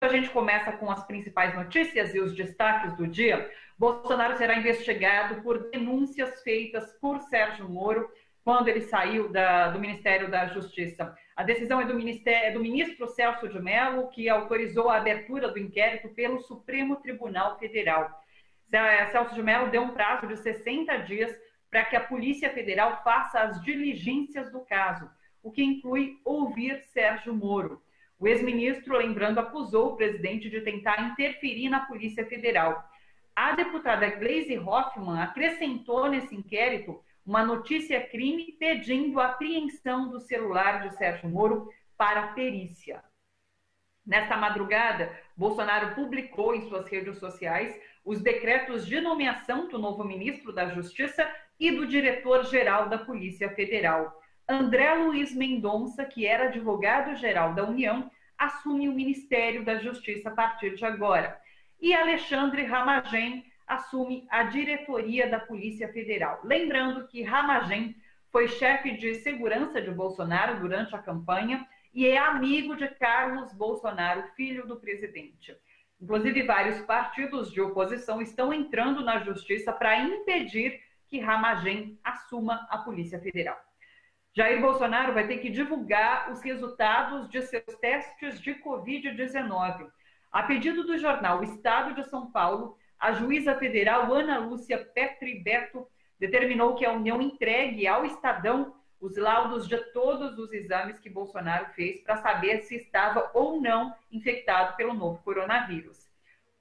a gente começa com as principais notícias e os destaques do dia. Bolsonaro será investigado por denúncias feitas por Sérgio Moro quando ele saiu do Ministério da Justiça. A decisão é do ministro Celso de Mello, que autorizou a abertura do inquérito pelo Supremo Tribunal Federal. Celso de Mello deu um prazo de 60 dias para que a Polícia Federal faça as diligências do caso, o que inclui ouvir Sérgio Moro. O ex-ministro, lembrando, acusou o presidente de tentar interferir na Polícia Federal. A deputada Gleisi Hoffmann acrescentou nesse inquérito uma notícia-crime pedindo a apreensão do celular de Sérgio Moro para perícia. Nesta madrugada, Bolsonaro publicou em suas redes sociais os decretos de nomeação do novo ministro da Justiça e do diretor-geral da Polícia Federal. André Luiz Mendonça, que era advogado-geral da União, assume o Ministério da Justiça a partir de agora. E Alexandre Ramagem assume a diretoria da Polícia Federal. Lembrando que Ramagem foi chefe de segurança de Bolsonaro durante a campanha e é amigo de Carlos Bolsonaro, filho do presidente. Inclusive, vários partidos de oposição estão entrando na Justiça para impedir que Ramagem assuma a Polícia Federal. Jair Bolsonaro vai ter que divulgar os resultados de seus testes de Covid-19. A pedido do jornal Estado de São Paulo, a juíza federal Ana Lúcia Petri Beto determinou que a União entregue ao Estadão os laudos de todos os exames que Bolsonaro fez para saber se estava ou não infectado pelo novo coronavírus.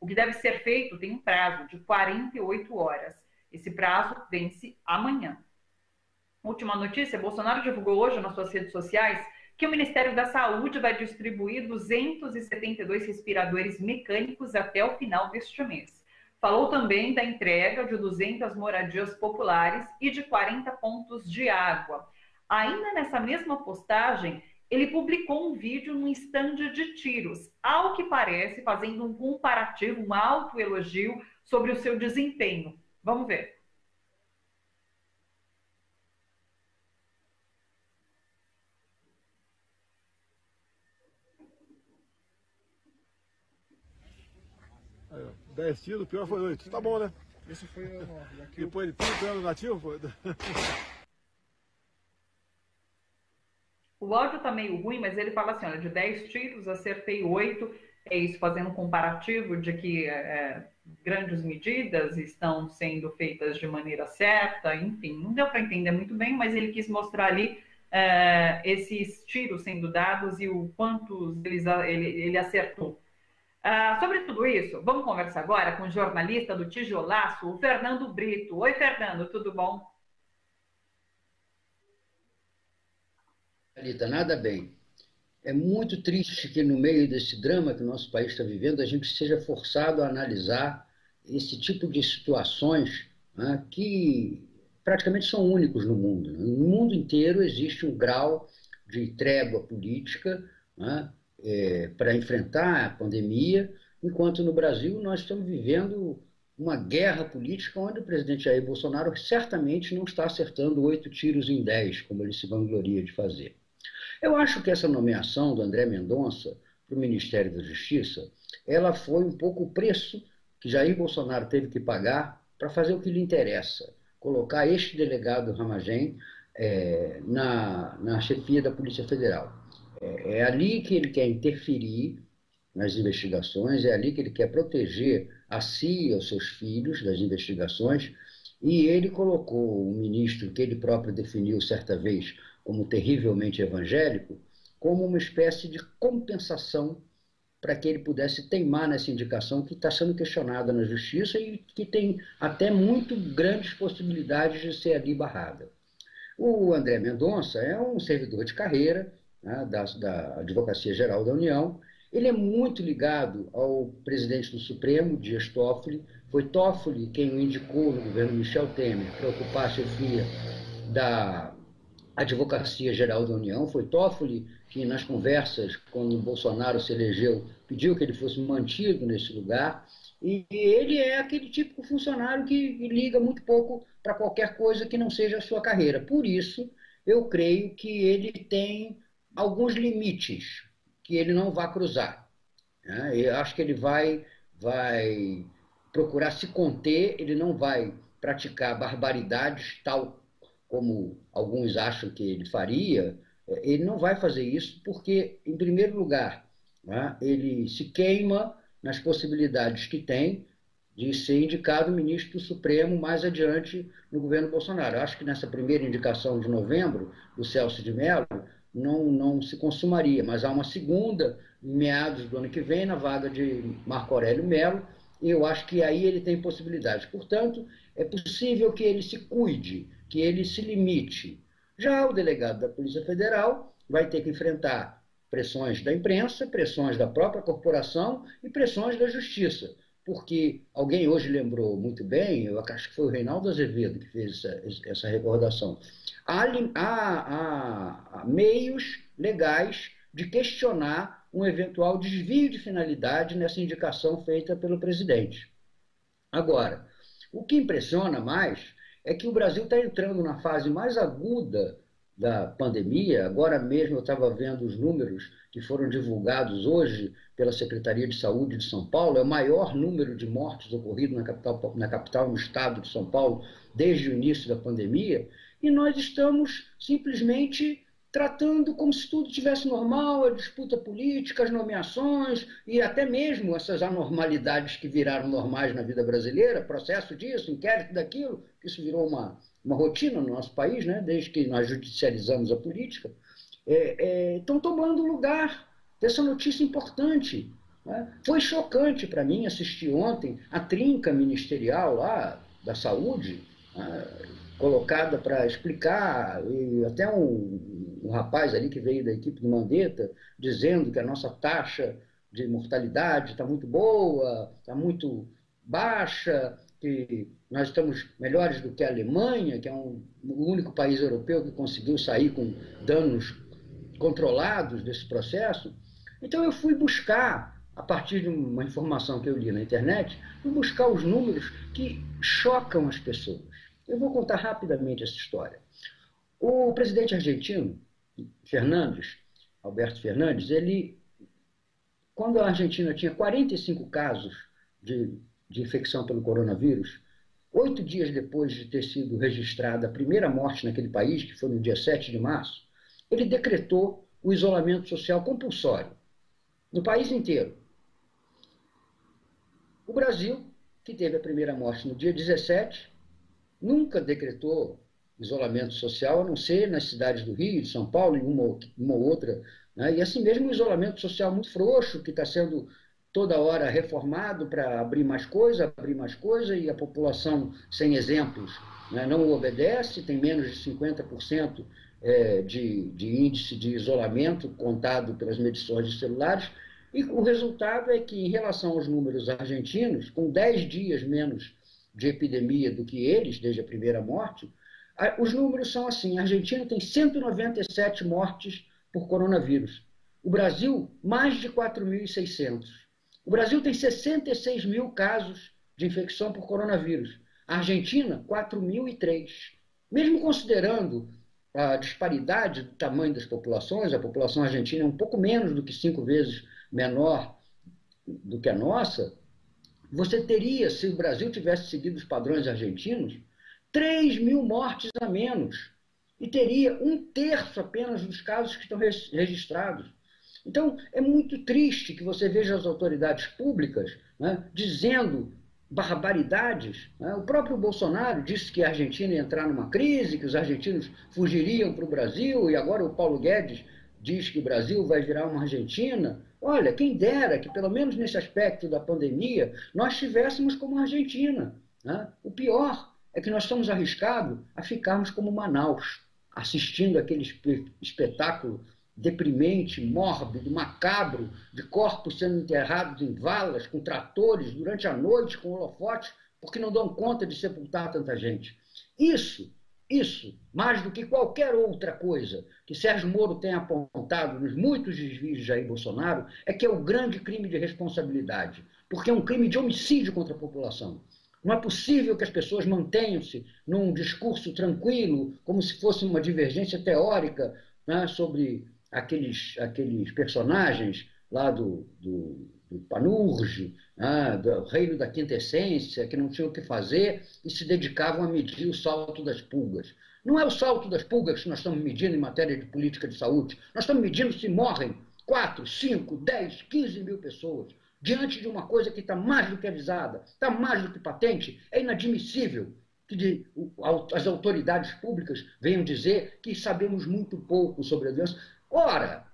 O que deve ser feito tem um prazo de 48 horas. Esse prazo vence amanhã. Última notícia, Bolsonaro divulgou hoje nas suas redes sociais que o Ministério da Saúde vai distribuir 272 respiradores mecânicos até o final deste mês. Falou também da entrega de 200 moradias populares e de 40 pontos de água. Ainda nessa mesma postagem, ele publicou um vídeo num estande de tiros, ao que parece fazendo um comparativo, um autoelogio sobre o seu desempenho. Vamos ver. Aí, ó, 10 tiros, o pior foi 8. Tá bom, né? Esse foi o 9. Depois de 30 anos nativo, foi. O áudio tá meio ruim, mas ele fala assim, olha, de 10 tiros, acertei 8. É isso, fazendo um comparativo de que grandes medidas estão sendo feitas de maneira certa, enfim, não deu para entender muito bem, mas ele quis mostrar ali esses tiros sendo dados e o quantos ele acertou. Sobre tudo isso, vamos conversar agora com o jornalista do Tijolaço, o Fernando Brito. Oi, Fernando, tudo bom? Thalita, nada bem. É muito triste que no meio desse drama que o nosso país está vivendo, a gente seja forçado a analisar esse tipo de situações, né, que praticamente são únicos no mundo. No mundo inteiro existe um grau de trégua política, né, para enfrentar a pandemia, enquanto no Brasil nós estamos vivendo uma guerra política onde o presidente Jair Bolsonaro certamente não está acertando 8 tiros em 10, como ele se vangloria de fazer. Eu acho que essa nomeação do André Mendonça para o Ministério da Justiça, ela foi um pouco o preço que Jair Bolsonaro teve que pagar para fazer o que lhe interessa, colocar este delegado Ramagem na chefia da Polícia Federal. É ali que ele quer interferir nas investigações, é ali que ele quer proteger a si e aos seus filhos das investigações, e ele colocou um ministro que ele próprio definiu certa vez como terrivelmente evangélico, como uma espécie de compensação para que ele pudesse teimar nessa indicação que está sendo questionada na Justiça e que tem até muito grandes possibilidades de ser ali barrada. O André Mendonça é um servidor de carreira, né, da Advocacia Geral da União. Ele é muito ligado ao presidente do Supremo, Dias Toffoli. Foi Toffoli quem o indicou no governo Michel Temer para ocupar a chefia da Advocacia Geral da União. Foi Toffoli que, nas conversas, quando Bolsonaro se elegeu, pediu que ele fosse mantido nesse lugar. E ele é aquele típico funcionário que liga muito pouco para qualquer coisa que não seja a sua carreira. Por isso, eu creio que ele tem alguns limites que ele não vai cruzar. né? E acho que ele vai procurar se conter, ele não vai praticar barbaridades tal como alguns acham que ele faria, ele não vai fazer isso porque, em primeiro lugar, né, ele se queima nas possibilidades que tem de ser indicado ministro do Supremo mais adiante no governo Bolsonaro. Eu acho que nessa primeira indicação de novembro, do Celso de Mello, não se consumaria, mas há uma segunda, em meados do ano que vem, na vaga de Marco Aurélio Mello, e eu acho que aí ele tem possibilidades. Portanto, é possível que ele se cuide, que ele se limite. Já o delegado da Polícia Federal vai ter que enfrentar pressões da imprensa, pressões da própria corporação e pressões da justiça. Porque alguém hoje lembrou muito bem, eu acho que foi o Reinaldo Azevedo que fez essa recordação, há meios legais de questionar um eventual desvio de finalidade nessa indicação feita pelo presidente. Agora, o que impressiona mais é que o Brasil está entrando na fase mais aguda da pandemia. Agora mesmo eu estava vendo os números que foram divulgados hoje pela Secretaria de Saúde de São Paulo. É o maior número de mortes ocorrido na capital, no estado de São Paulo, desde o início da pandemia. E nós estamos simplesmente tratando como se tudo tivesse normal, a disputa política, as nomeações e até mesmo essas anormalidades que viraram normais na vida brasileira, processo disso, inquérito daquilo, que isso virou uma rotina no nosso país, né, desde que nós judicializamos a política, estão tomando lugar dessa notícia importante. Né? Foi chocante para mim assistir ontem a trinca ministerial lá da saúde, colocada para explicar, e até um rapaz ali que veio da equipe do Mandetta, dizendo que a nossa taxa de mortalidade está muito boa, está muito baixa, que nós estamos melhores do que a Alemanha, que é o único país europeu que conseguiu sair com danos controlados desse processo. Então eu fui buscar, a partir de uma informação que eu li na internet, fui buscar os números que chocam as pessoas. Eu vou contar rapidamente essa história. O presidente argentino, Alberto Fernandes, quando a Argentina tinha 45 casos de infecção pelo coronavírus, 8 dias depois de ter sido registrada a primeira morte naquele país, que foi no dia 7 de março, ele decretou o isolamento social compulsório no país inteiro. O Brasil, que teve a primeira morte no dia 17, nunca decretou isolamento social, a não ser nas cidades do Rio, de São Paulo e uma ou outra. Né? E assim mesmo um isolamento social muito frouxo, que está sendo toda hora reformado para abrir mais coisa, e a população sem exemplos, né, não o obedece, tem menos de 50% de índice de isolamento contado pelas medições de celulares, e o resultado é que, em relação aos números argentinos, com 10 dias menos de epidemia do que eles, desde a primeira morte, os números são assim: a Argentina tem 197 mortes por coronavírus, o Brasil mais de 4.600. O Brasil tem 66 mil casos de infecção por coronavírus, a Argentina 4.003. Mesmo considerando a disparidade do tamanho das populações, a população argentina é um pouco menos do que 5 vezes menor do que a nossa, você teria, se o Brasil tivesse seguido os padrões argentinos, 3.000 mortes a menos. E teria 1/3 apenas dos casos que estão registrados. Então, é muito triste que você veja as autoridades públicas, né, dizendo barbaridades. Né? O próprio Bolsonaro disse que a Argentina ia entrar numa crise, que os argentinos fugiriam para o Brasil, e agora o Paulo Guedes diz que o Brasil vai virar uma Argentina. Olha, quem dera que, pelo menos nesse aspecto da pandemia, nós estivéssemos como a Argentina. Né? O pior é que nós estamos arriscados a ficarmos como Manaus, assistindo aquele espetáculo deprimente, mórbido, macabro, de corpos sendo enterrados em valas, com tratores, durante a noite, com holofotes, porque não dão conta de sepultar tanta gente. Isso, mais do que qualquer outra coisa que Sérgio Moro tem apontado nos muitos desvios de Jair Bolsonaro, é que é o grande crime de responsabilidade, porque é um crime de homicídio contra a população. Não é possível que as pessoas mantenham-se num discurso tranquilo, como se fosse uma divergência teórica, né, sobre aqueles personagens lá do Panurge, do reino da quinta essência, que não tinham o que fazer e se dedicavam a medir o salto das pulgas. Não é o salto das pulgas que nós estamos medindo em matéria de política de saúde. Nós estamos medindo se morrem 4, 5, 10, 15 mil pessoas diante de uma coisa que está mais do que avisada, está mais do que patente. É inadmissível que as autoridades públicas venham dizer que sabemos muito pouco sobre a doença. Ora,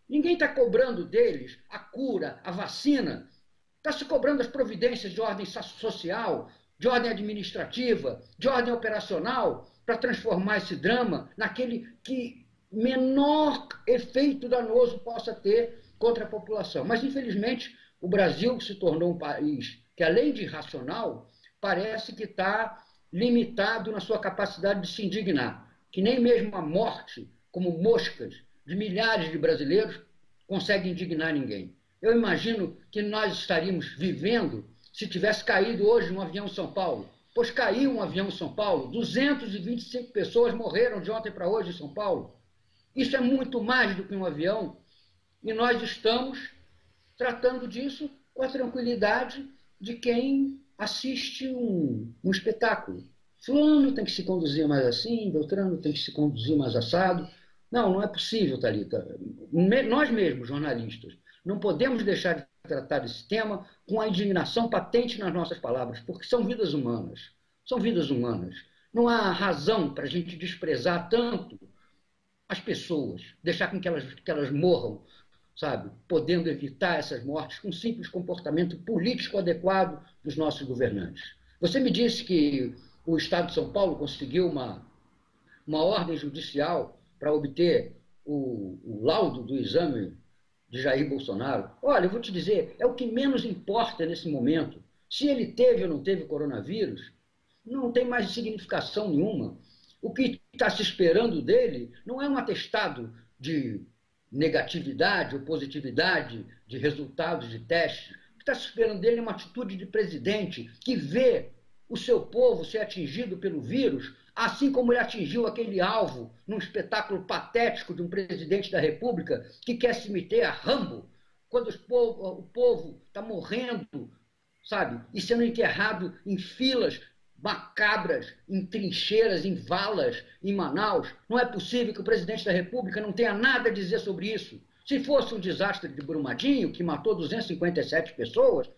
ninguém está cobrando deles a cura, a vacina. Está se cobrando as providências de ordem social, de ordem administrativa, de ordem operacional, para transformar esse drama naquele que menor efeito danoso possa ter contra a população. Mas, infelizmente, o Brasil se tornou um país que, além de irracional, parece que está limitado na sua capacidade de se indignar, que nem mesmo a morte, como moscas, de milhares de brasileiros, consegue indignar ninguém. Eu imagino que nós estaríamos vivendo se tivesse caído hoje um avião em São Paulo. Pois caiu um avião em São Paulo, 225 pessoas morreram de ontem para hoje em São Paulo. Isso é muito mais do que um avião, e nós estamos tratando disso com a tranquilidade de quem assiste um espetáculo. Fulano tem que se conduzir mais assim, Beltrano tem que se conduzir mais assado. Não, não é possível, Thalita. Nós mesmos, jornalistas, não podemos deixar de tratar desse tema com a indignação patente nas nossas palavras, porque são vidas humanas. São vidas humanas. Não há razão para a gente desprezar tanto as pessoas, deixar com que elas morram, sabe, podendo evitar essas mortes com um simples comportamento político adequado dos nossos governantes. Você me disse que o Estado de São Paulo conseguiu uma ordem judicial para obter o laudo do exame de Jair Bolsonaro. Olha, eu vou te dizer, é o que menos importa nesse momento. Se ele teve ou não teve coronavírus, não tem mais significação nenhuma. O que está se esperando dele não é um atestado de negatividade ou positividade de resultados de testes. O que está se esperando dele é uma atitude de presidente que vê o seu povo ser atingido pelo vírus, assim como ele atingiu aquele alvo num espetáculo patético de um presidente da República que quer se meter a Rambo, quando o povo está morrendo, sabe, e sendo enterrado em filas macabras, em trincheiras, em valas, em Manaus. Não é possível que o presidente da República não tenha nada a dizer sobre isso. Se fosse um desastre de Brumadinho, que matou 257 pessoas,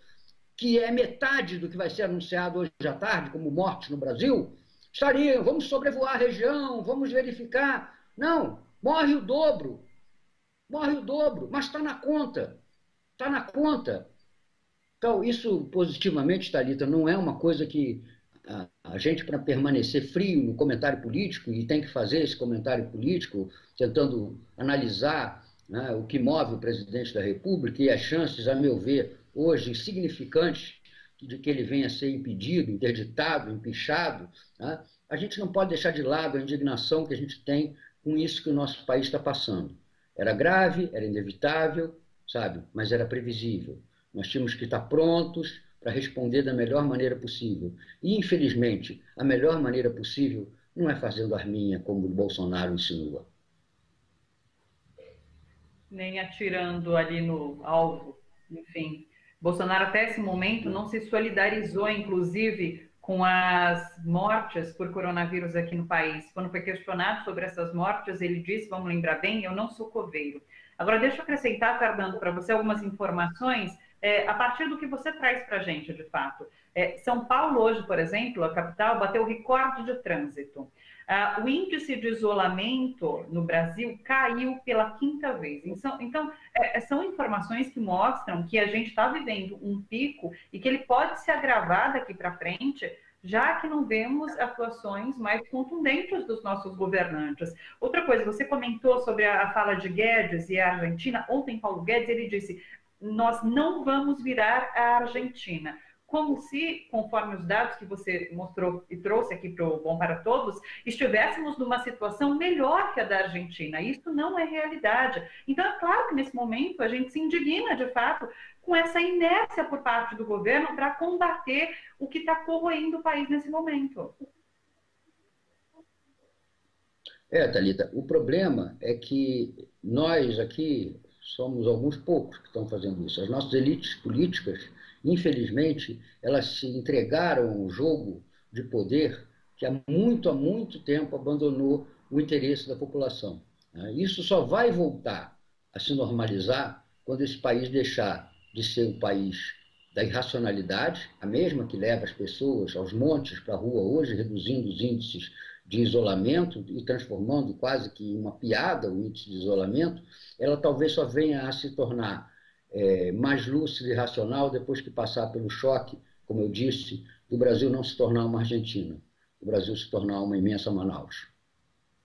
que é metade do que vai ser anunciado hoje à tarde como mortes no Brasil, estariam, vamos sobrevoar a região, vamos verificar. Não, morre o dobro, mas está na conta, está na conta. Então, isso positivamente, Thalita, não é uma coisa que a gente, para permanecer frio no comentário político, e tem que fazer esse comentário político, tentando analisar, né, o que move o presidente da República e as chances, a meu ver, hoje insignificantes, de que ele venha a ser impedido, interditado, empichado, né, a gente não pode deixar de lado a indignação que a gente tem com isso que o nosso país está passando. Era grave, era inevitável, sabe, mas era previsível. Nós tínhamos que estar prontos para responder da melhor maneira possível. E, infelizmente, a melhor maneira possível não é fazendo arminha, como o Bolsonaro insinua. Nem atirando ali no alvo, enfim. Bolsonaro, até esse momento, não se solidarizou, inclusive, com as mortes por coronavírus aqui no país. Quando foi questionado sobre essas mortes, ele disse, vamos lembrar bem, eu não sou coveiro. Agora, deixa eu acrescentar, Fernando, para você algumas informações a partir do que você traz para a gente, de fato. São Paulo hoje, por exemplo, a capital, bateu recorde de trânsito. O índice de isolamento no Brasil caiu pela 5ª vez. Então, são informações que mostram que a gente está vivendo um pico e que ele pode se agravar daqui para frente, já que não vemos atuações mais contundentes dos nossos governantes. Outra coisa, você comentou sobre a fala de Guedes e a Argentina. Ontem, Paulo Guedes, ele disse: nós não vamos virar a Argentina. Como se, conforme os dados que você mostrou e trouxe aqui para o Bom para Todos, estivéssemos numa situação melhor que a da Argentina. Isso não é realidade. Então, é claro que nesse momento a gente se indigna, de fato, com essa inércia por parte do governo para combater o que está corroendo o país nesse momento. Thalita, o problema é que nós aqui somos alguns poucos que estão fazendo isso. As nossas elites políticas, infelizmente, elas se entregaram ao jogo de poder que há muito tempo abandonou o interesse da população. Isso só vai voltar a se normalizar quando esse país deixar de ser o país da irracionalidade, a mesma que leva as pessoas aos montes para a rua hoje, reduzindo os índices de isolamento e transformando quase que uma piada o índice de isolamento, ela talvez só venha a se tornar mais lúcida e racional depois que passar pelo choque, como eu disse, do Brasil não se tornar uma Argentina, o Brasil se tornar uma imensa Manaus.